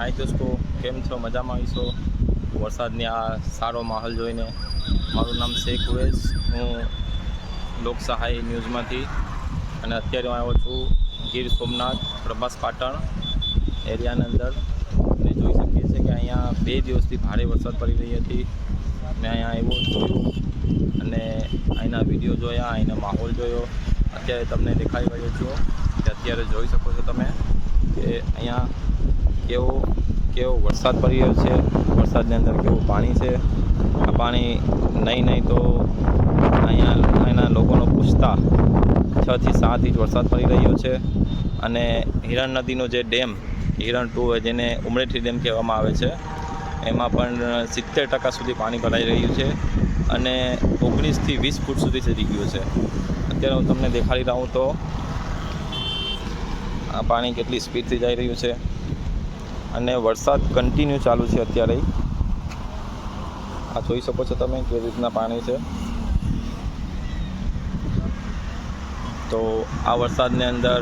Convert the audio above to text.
હાય દોસ્તો, કેમ છો? મજામાં આવીશો? વરસાદની આ સારો માહોલ જોઈને. મારું નામ શેખ ઉવેસ, હું લોક સહાય ન્યૂઝમાંથી અને અત્યારે હું આવ્યો છું ગીર સોમનાથ પ્રભાસ પાટણ એરિયાની અંદર. આપણે જોઈ શકીએ છીએ કે અહીંયા 2 દિવસથી ભારે વરસાદ પડી રહી હતી. મેં અહીંયા આવ્યો છું અને અહીંના વિડીયો જોયા, અહીંનો માહોલ જોયો. અત્યારે તમને દેખાડી રહ્યો છું કે અત્યારે જોઈ શકો છો તમે કે અહીંયા કેવો વરસાદ પડી રહ્યો છે. વરસાદની અંદર કેવું પાણી છે. આ પાણી નહીં તો અહીંના લોકોનો પૂછતા 6 થી 7 ઇંચ વરસાદ પડી રહ્યો છે. અને હિરણ નદીનો જે ડેમ હિરણ 2 જેને ઉમરેઠી ડેમ કહેવામાં આવે છે, એમાં પણ 70% સુધી પાણી ભરાઈ રહ્યું છે અને 19 થી 20 ફૂટ સુધી ચડી ગયું છે. અત્યારે હું તમને દેખાડી રહું તો આ પાણી કેટલી સ્પીડથી જઈ રહ્યું છે અને વરસાદ કન્ટિન્યુ ચાલુ છે. અત્યારે આ જોઈ શકો છો તમે કેવી રીતના પાણી છે. તો આ વરસાદની અંદર